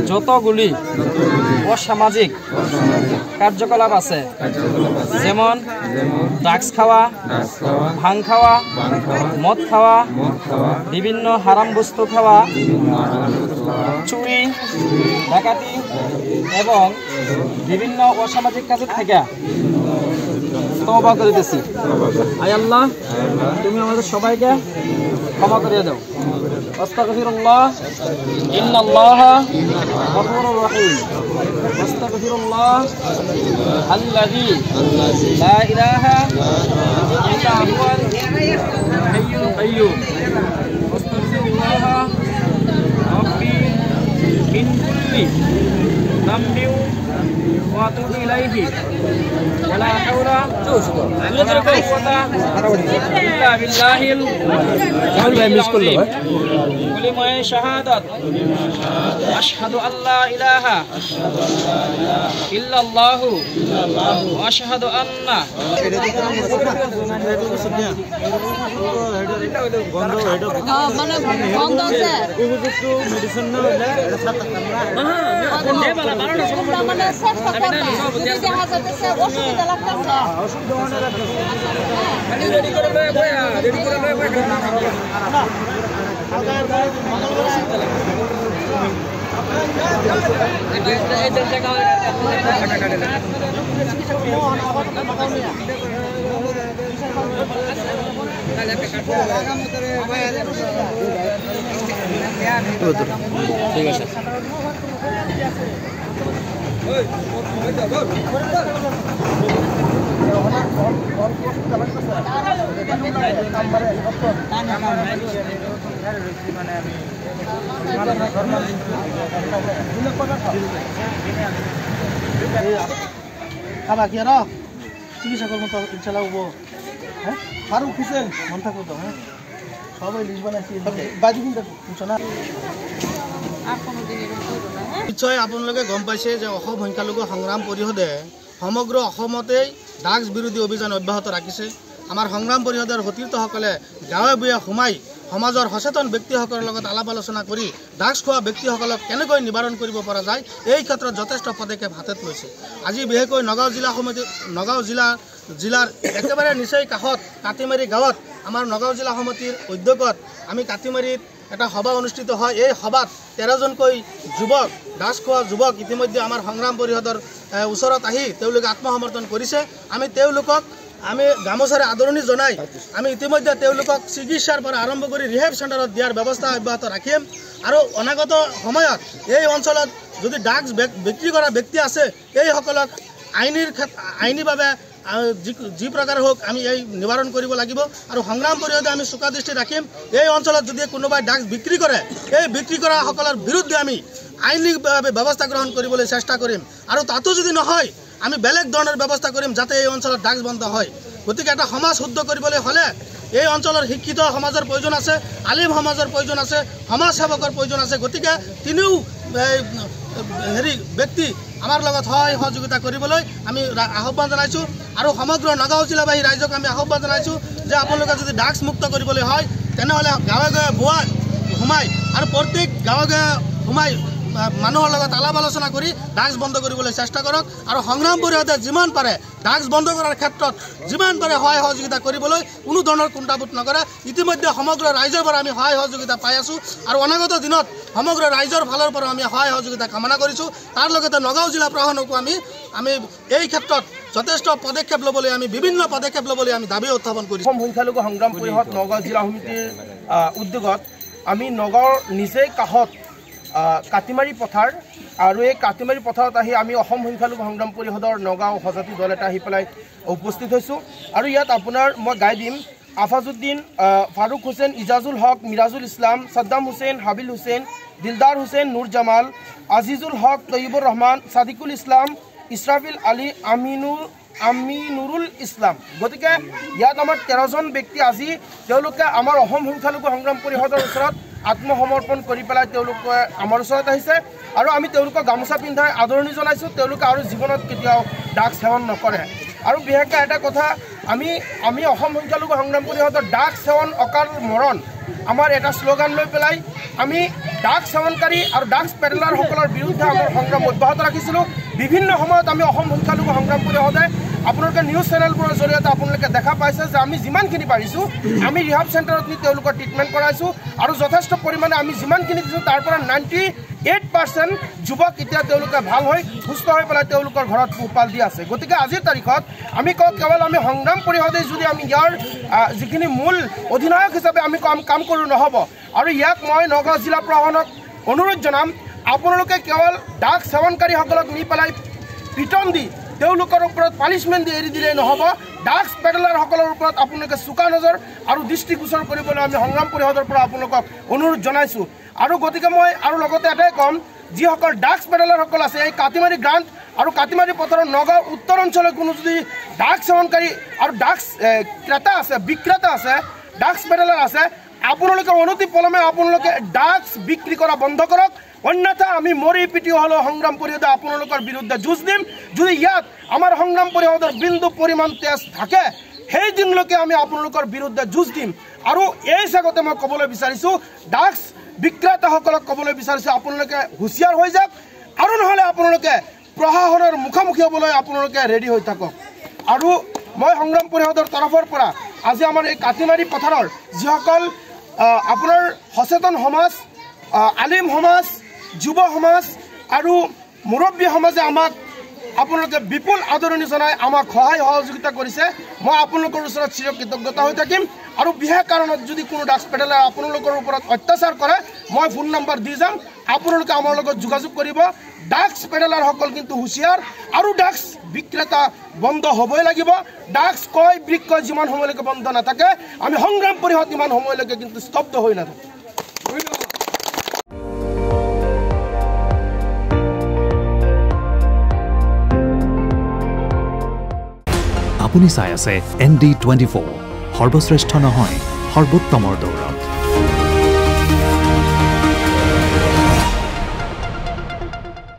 যতগুলি অসামাজিক কার্যকলাপ আছে যেমন ড্রাগস খাওয়া, ভাং খাওয়া, মদ খাওয়া, বিভিন্ন হারাম বস্তু খাওয়া, চুরি, ডাকাতি এবং বিভিন্ন অসামাজিক কাজের থেকে তওবা করে দিয়েছি। আয় আল্লাহ, তুমি আমাদের সবাইকে ক্ষমা করে দাও। আস্তাগফিরুল্লাহ, ইন্নাল্লাহা গফুরুর রহিম। আস্তাগফিরুল্লাহ আল্লাযী লা ইলাহা ইল্লা হুয়াল হাইয়ুল কাইয়্যুম। আস্তাগফিরুল্লাহ রাব্বি মিন কুল্লি যামবিন ওয়া আতুবু ইলাইহি ওয়া লা হাওলা ওয়া লা কুওয়াতা ইল্লা বিল্লাহিল আলিয়্যিল আযীম। কালিমায়ে শাহাদাত আশহাদু আল্লা ইলাহা ইল্লাল্লাহু ওয়া আশহাদু আন্না ঠিক আছে। খাবা কি আর চিকিৎসা করবো তো ইনশাল্লাহ হবো। হ্যাঁ ফারুক হুসেন মন থাকবো তো। হ্যাঁ সবাই লিস্ট বানাইছি বাজি কিন্তু শুনছ না। নিশ্চয় আপোনালোকে গম পাইছে যে অসম সংখ্যালঘু সংগ্ৰাম পৰিষদে সমগ্ৰ অসমতেই ড্ৰাগছ বিৰোধী অভিযান অব্যাহত ৰাখিছে। আমাৰ সংগ্ৰাম পৰিষদৰ সতীৰ্থসকলে গাঁৱে ভূঞে সোমাই সমাজৰ সচেতন ব্যক্তিসকলৰ লগত আলাপ আলোচনা কৰি ড্ৰাগছ খোৱা ব্যক্তিসকলক কেনেকৈ নিবাৰণ কৰিব পৰা যায় এই ক্ষেত্ৰত যথেষ্ট পদক্ষেপ হাতত লৈছে। আজি বিশেষকৈ নগাঁও জিলাৰ একেবাৰে নিচেই কাষত কাটিমাৰী গাঁৱত আমাৰ নগাঁও জিলা সমিতিৰ উদ্যোগত আমি কাটিমাৰীত এটা সভা অনুষ্ঠিত হয়। এই সভাত 13জনকৈ যুৱক ড্ৰাগছ খোৱা যুৱক ইতিমধ্যে আমাৰ সংগ্ৰাম পৰিষদৰ ওচৰত আহি তেওঁলোকে আত্মসমৰ্পণ কৰিছে। আমি গামোচাৰে আদৰণি জনাই আমি ইতিমধ্যে তেওঁলোকক চিকিৎসাৰ পৰা আৰম্ভ কৰি ৰিহেব চেণ্টাৰত দিয়াৰ ব্যৱস্থা অব্যাহত ৰাখিম। আৰু অনাগত সময়ত এই অঞ্চলত যদি ড্ৰাগছ বিক্ৰী কৰা ব্যক্তি আছে এইসকলক আইনীভাৱে যি প্ৰকাৰে হোক আমি এই নিবাৰণ কৰিব লাগিব। আৰু সংগ্ৰাম পৰিষদে আমি চোকা দৃষ্টি ৰাখিম। এই অঞ্চলত যদি কোনোবাই ড্ৰাগছ বিক্ৰী কৰে এই বিক্ৰী কৰাসকলৰ বিৰুদ্ধে আমি আইনীভাৱে ব্যৱস্থা গ্ৰহণ কৰিবলৈ চেষ্টা কৰিম। আৰু তাতো যদি নহয় আমি বেলেগ ধৰণৰ ব্যৱস্থা কৰিম যাতে এই অঞ্চলত ড্ৰাগছ বন্ধ হয়। গতিকে এটা সমাজ শুদ্ধ কৰিবলৈ হ'লে এই অঞ্চলৰ শিক্ষিত সমাজৰ প্ৰয়োজন আছে, আলিম সমাজৰ প্ৰয়োজন আছে, সমাজ সেৱকৰ প্ৰয়োজন আছে। গতিকে তিনিও ব্যক্তি আমাৰ লগত সহায় সহযোগিতা কৰিবলৈ আমি আহ্বান জনাইছোঁ। আৰু সমগ্ৰ নগাঁও জিলাবাসী ৰাইজক আমি আহ্বান জনাইছোঁ যে আপোনালোকে যদি ড্ৰাগছ মুক্ত কৰিবলৈ হয় তেনেহ'লে গাঁৱে গাঁৱে ভুৱা সোমাই আৰু প্ৰত্যেক গাঁৱে গাঁৱে সোমাই মানুহৰ লগত আলাপ আলোচনা কৰি ড্ৰাগছ বন্ধ কৰিবলৈ চেষ্টা কৰক। আৰু সংগ্ৰাম পৰিষদে যিমান পাৰে ড্ৰাগছ বন্ধ কৰাৰ ক্ষেত্ৰত যিমান পাৰে সহায় সহযোগিতা কৰিবলৈ কোনো ধৰণৰ কুণ্ঠাবোধ নকৰে। ইতিমধ্যে সমগ্ৰ ৰাইজৰ পৰা আমি সহায় সহযোগিতা পাই আছোঁ আৰু অনাগত দিনত সমগ্ৰ ৰাইজৰ ফালৰ পৰা আমি সহায় সহযোগিতা কামনা কৰিছোঁ। তাৰ লগতে নগাঁও জিলা প্ৰশাসনকো আমি এই ক্ষেত্ৰত যথেষ্ট পদক্ষেপ ল'বলৈ বিভিন্ন পদক্ষেপ ল'বলৈ আমি দাবী উত্থাপন কৰিছোঁ। অসম সংখ্যালঘু সংগ্ৰাম পৰিষদ নগাঁও জিলা সমিতিৰ উদ্যোগত আমি নগাঁৱৰ নিচেই কাষত কাটিমাৰী পথাৰ আৰু এই কাটিমাৰী পথাৰত আহি আমি অসম সংখ্যালঘু সংগ্ৰাম পৰিষদৰ নগাঁও সজাতি দল এটা আহি পেলাই উপস্থিত হৈছোঁ। আৰু ইয়াত আপোনাৰ মই গাই দিম আফাজুদ্দিন, ফাৰুক হুছেইন, ইজাজুল হক, মিৰাজুল ইছলাম, সাদ্দাম হুছেইন, হাবিল হুছেইন, দিলদাৰ হুছেইন, নুৰ জামাল, আজিজুল হক, তৈয়বুৰ ৰহমান, সাদিকুল ইছলাম, ইছৰাফিল আলী, আমিনুৰুল ইছলাম। গতিকে ইয়াত আমাৰ 13জন ব্যক্তি আজি তেওঁলোকে আমাৰ অসম সংখ্যালঘু সংগ্ৰাম পৰিষদৰ ওচৰত আত্মসমৰ্পণ কৰি পেলাই তেওঁলোকে আমাৰ ওচৰত আহিছে আৰু আমি তেওঁলোকক গামোচা পিন্ধাই আদৰণি জনাইছোঁ। তেওঁলোকে আৰু জীৱনত কেতিয়াও ড্ৰাগছ সেৱন নকৰে। আৰু বিশেষকৈ এটা কথা আমি অসম সংখ্যালঘু সংগ্ৰাম পৰিষদৰ ড্ৰাগছ সেৱন অকাল মৰণ আমাৰ এটা শ্লোগান লৈ পেলাই আমি ড্ৰাগছ সেৱনকাৰী আৰু ড্ৰাগছ পেডলাৰসকলৰ বিৰুদ্ধে আমাৰ সংগ্ৰাম অব্যাহত ৰাখিছিলোঁ। বিভিন্ন সময়ত আমি অসম সংখ্যালঘু সংগ্ৰাম পৰিষদে আপোনালোকে নিউজ চেনেলবোৰৰ জৰিয়তে আপোনালোকে দেখা পাইছে যে আমি যিমানখিনি পাৰিছোঁ আমি ৰিহাব চেণ্টাৰত নি তেওঁলোকৰ ট্ৰিটমেণ্ট কৰাইছোঁ আৰু যথেষ্ট পৰিমাণে আমি যিমানখিনি দিছোঁ তাৰ পৰা 98% যুৱক এতিয়া তেওঁলোকে ভাল হৈ সুস্থ হৈ পেলাই তেওঁলোকৰ ঘৰত পোহপাল দি আছে। গতিকে আজিৰ তাৰিখত আমি কওঁ কেৱল আমি সংগ্ৰাম পৰিষদে যদি আমি ইয়াৰ যিখিনি মূল অধিনায়ক হিচাপে আমি কাম কৰোঁ নহ'ব। আৰু ইয়াক মই নগাঁও জিলা প্ৰশাসনক অনুৰোধ জনাম, আপোনালোকে কেৱল ড্ৰাগছ সেৱনকাৰীসকলক নি পেলাই পিটন দি তেওঁলোকৰ ওপৰত পানিছমেণ্ট দি এৰি দিলেই নহ'ব, ড্ৰাগছ পেডলাৰসকলৰ ওপৰত আপোনালোকে চোকা নজৰ আৰু দৃষ্টিগোচৰ কৰিবলৈ আমি সংগ্ৰাম পৰিষদৰ পৰা আপোনালোকক অনুৰোধ জনাইছোঁ। আৰু গতিকে মই আৰু লগতে এটাই ক'ম, যিসকল ড্ৰাগছ পেডলাৰসকল আছে এই কাটিমাৰী গ্ৰাণ্ট আৰু কাটিমাৰী পথাৰৰ নগাঁও উত্তৰ অঞ্চলৰ কোনো যদি ড্ৰাগছ সেৱনকাৰী আৰু ড্ৰাগছ ক্ৰেতা আছে, বিক্ৰেতা আছে, ড্ৰাগছ পেডলাৰ আছে, আপোনালোকে অনতি পলমে আপোনালোকে ড্ৰাগছ বিক্ৰী কৰা বন্ধ কৰক, অন্যথা আমি মৰি পিটি হ'লেও সংগ্ৰাম পৰিষদে আপোনালোকৰ বিৰুদ্ধে যুঁজ দিম। যদি ইয়াত আমাৰ সংগ্ৰাম পৰিষদৰ বিন্দু পৰিমাণ তেজ থাকে সেই দিনলৈকে আমি আপোনালোকৰ বিৰুদ্ধে যুঁজ দিম। আৰু এই জাগতে মই ক'বলৈ বিচাৰিছোঁ, ড্ৰাগছ বিক্ৰেতাসকলক ক'বলৈ বিচাৰিছোঁ আপোনালোকে হুঁচিয়াৰ হৈ যাওক আৰু নহ'লে আপোনালোকে প্ৰশাসনৰ মুখামুখি হ'বলৈ আপোনালোকে ৰেডি হৈ থাকক। আৰু মই সংগ্ৰাম পৰিষদৰ তৰফৰ পৰা আজি আমাৰ এই কাটিমাৰী পথাৰৰ যিসকল আপোনাৰ সচেতন সমাজ, আলিম সমাজ, যুৱ সমাজ আৰু মুৰব্বী সমাজে আমাক আপোনালোকে বিপুল আদৰণি জনাই আমাক সহায় সহযোগিতা কৰিছে, মই আপোনালোকৰ ওচৰত চিৰ কৃতজ্ঞতা হৈ থাকিম। আৰু বিশেষ কাৰণত যদি কোনো ড্ৰাগছ পেডলাৰে আপোনালোকৰ ওপৰত অত্যাচাৰ কৰে মই ফোন নম্বৰ দি যাম, আপোনালোকে আমাৰ লগত যোগাযোগ কৰিব। ড্ৰাগছ পেডলাৰসকল কিন্তু হুঁচিয়াৰ আৰু ড্ৰাগছ বিক্ৰেতা বন্ধ হ'বই লাগিব। ড্ৰাগছ ক্ৰয় বিক্ৰয় যিমান সময়লৈকে বন্ধ নাথাকে আমি সংগ্ৰাম পৰিষদ ইমান সময়লৈকে কিন্তু স্তব্ধ হৈ নাথাকে। আপুনি চাই আছে ND24, সৰ্বশ্ৰেষ্ঠ নহয় সৰ্বোত্তমৰ দৌৰত।